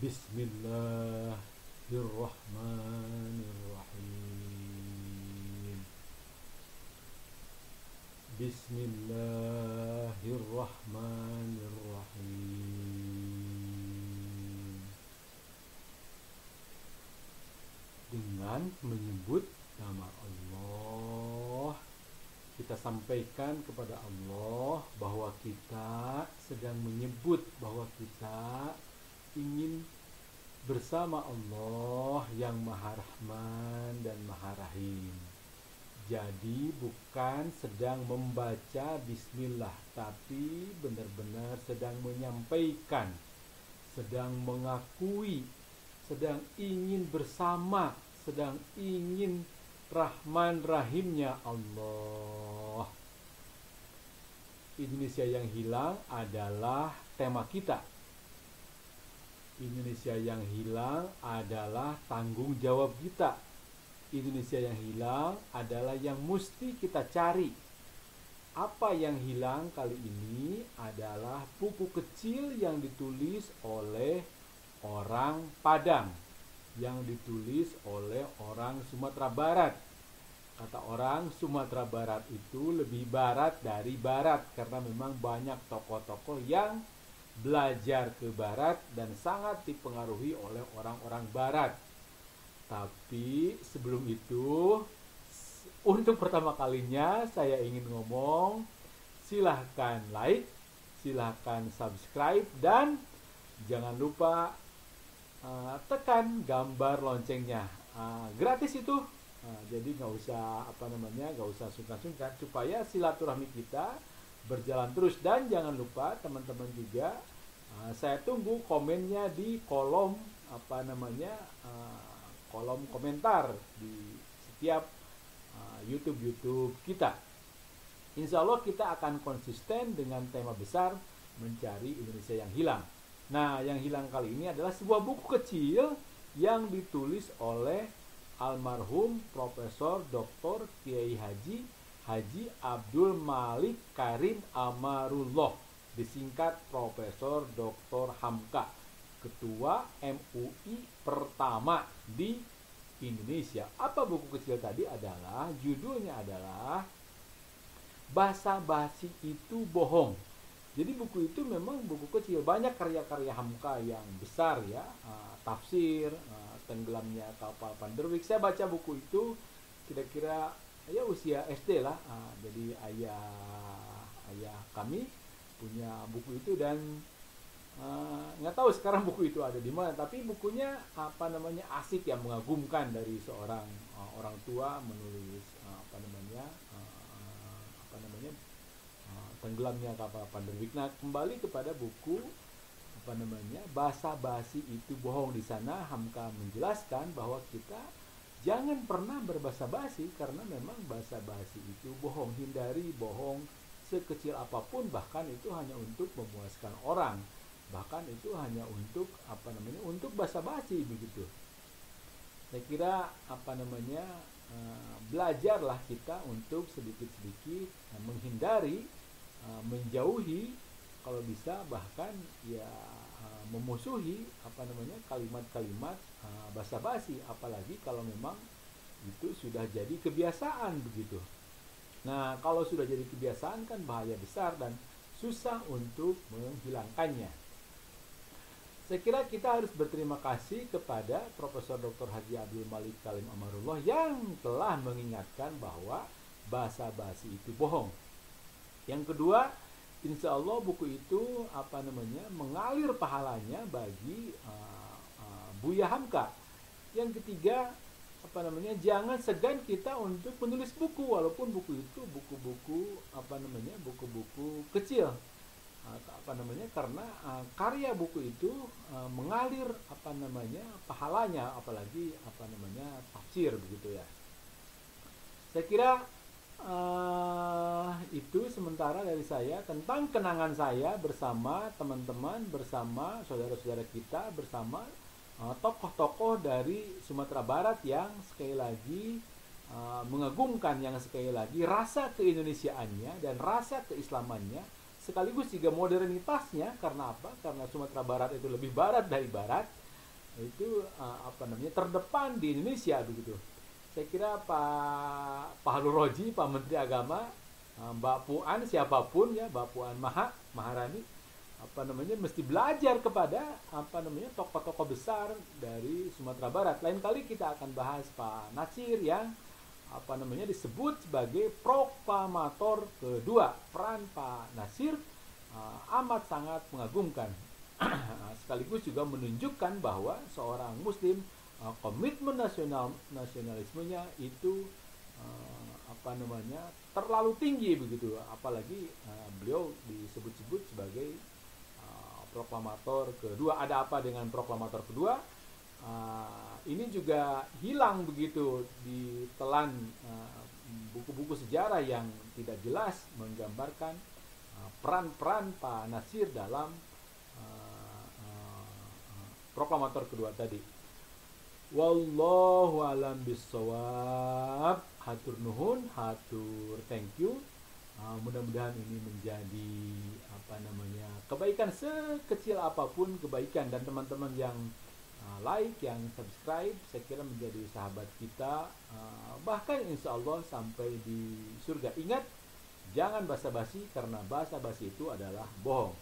Bismillahirrahmanirrahim. Bismillahirrahmanirrahim. Dengan menyebut nama Allah, kita sampaikan kepada Allah bahwa kita sedang menyebut bahwa kita ingin bersama Allah yang Maha Rahman dan Maha Rahim. Jadi bukan sedang membaca bismillah, tapi benar-benar sedang menyampaikan, sedang mengakui, sedang ingin bersama, sedang ingin Rahman Rahimnya Allah. Indonesia yang hilang adalah tema kita. Indonesia yang hilang adalah tanggung jawab kita. Indonesia yang hilang adalah yang mesti kita cari. Apa yang hilang kali ini adalah buku kecil yang ditulis oleh orang Padang, yang ditulis oleh orang Sumatera Barat. Kata orang Sumatera Barat itu lebih barat dari barat, karena memang banyak tokoh-tokoh yang belajar ke barat dan sangat dipengaruhi oleh orang-orang barat. Tapi sebelum itu, untuk pertama kalinya saya ingin ngomong, silahkan like, silahkan subscribe, dan jangan lupa tekan gambar loncengnya. Gratis itu. Jadi nggak usah nggak usah sungkan-sungkan, supaya silaturahmi kita berjalan terus. Dan jangan lupa teman-teman juga, saya tunggu komennya di kolom kolom komentar di setiap YouTube kita. Insya Allah kita akan konsisten dengan tema besar mencari Indonesia yang hilang. Nah, yang hilang kali ini adalah sebuah buku kecil yang ditulis oleh almarhum Profesor Dr. Kiai Haji Abdul Malik Karim Amarullah, disingkat Profesor Dr. Hamka, Ketua MUI pertama di Indonesia. Apa buku kecil tadi adalah? Judulnya adalah Basa-basi itu bohong. Jadi buku itu memang buku kecil, banyak karya-karya Hamka yang besar ya, tafsir, tenggelamnya kapal Panderwick. Saya baca buku itu kira-kira ya usia SD lah. Jadi ayah kami punya buku itu, dan nggak tahu sekarang buku itu ada di mana. Tapi bukunya asik ya, mengagumkan, dari seorang orang tua menulis tenggelamnya kapal Panderwick. Nah, kembali kepada buku Basa-basi itu bohong. Di sana Hamka menjelaskan bahwa kita jangan pernah berbasa-basi, karena memang basa-basi itu bohong. Hindari bohong sekecil apapun, bahkan itu hanya untuk memuaskan orang, bahkan itu hanya untuk untuk basa-basi begitu. Saya kira belajarlah kita untuk sedikit-sedikit menghindari, menjauhi, kalau bisa bahkan ya memusuhi kalimat-kalimat basa-basi, apalagi kalau memang itu sudah jadi kebiasaan begitu. Nah, kalau sudah jadi kebiasaan kan bahaya besar dan susah untuk menghilangkannya. Saya kira kita harus berterima kasih kepada Profesor Dr. Haji Abdul Malik Karim Amarullah yang telah mengingatkan bahwa basa-basi itu bohong. Yang kedua, insya Allah buku itu mengalir pahalanya bagi Buya Hamka. Yang ketiga, jangan segan kita untuk menulis buku, walaupun buku itu buku-buku kecil. Karena karya buku itu mengalir pahalanya, apalagi tafsir begitu ya. Saya kira itu sementara dari saya tentang kenangan saya bersama teman-teman, bersama saudara-saudara kita, bersama tokoh-tokoh dari Sumatera Barat yang sekali lagi mengagumkan, yang sekali lagi rasa keindonesiaannya dan rasa keislamannya sekaligus juga modernitasnya. Karena apa? Karena Sumatera Barat itu lebih barat dari barat, itu terdepan di Indonesia begitu. Saya kira Pak Halul Roji, Pak Menteri Agama, Mbak Puan, siapapun ya, Mbak Puan Maharani, mesti belajar kepada tokoh-tokoh besar dari Sumatera Barat. Lain kali kita akan bahas Pak Nasir yang disebut sebagai proklamator kedua. Peran Pak Nasir amat sangat mengagumkan. Sekaligus juga menunjukkan bahwa seorang Muslim komitmen nasionalismenya itu terlalu tinggi begitu, apalagi beliau disebut-sebut sebagai proklamator kedua. Ada apa dengan proklamator kedua? Ini juga hilang begitu ditelan buku-buku sejarah yang tidak jelas menggambarkan peran-peran Pak Nasir dalam proklamator kedua tadi. Wallahu alam bisawab. Hatur nuhun, hatur thank you. Mudah-mudahan ini menjadi kebaikan sekecil apapun kebaikan, dan teman-teman yang like, yang subscribe, saya kira menjadi sahabat kita, bahkan insya Allah sampai di surga. Ingat, jangan basa-basi, karena basa-basi itu adalah bohong.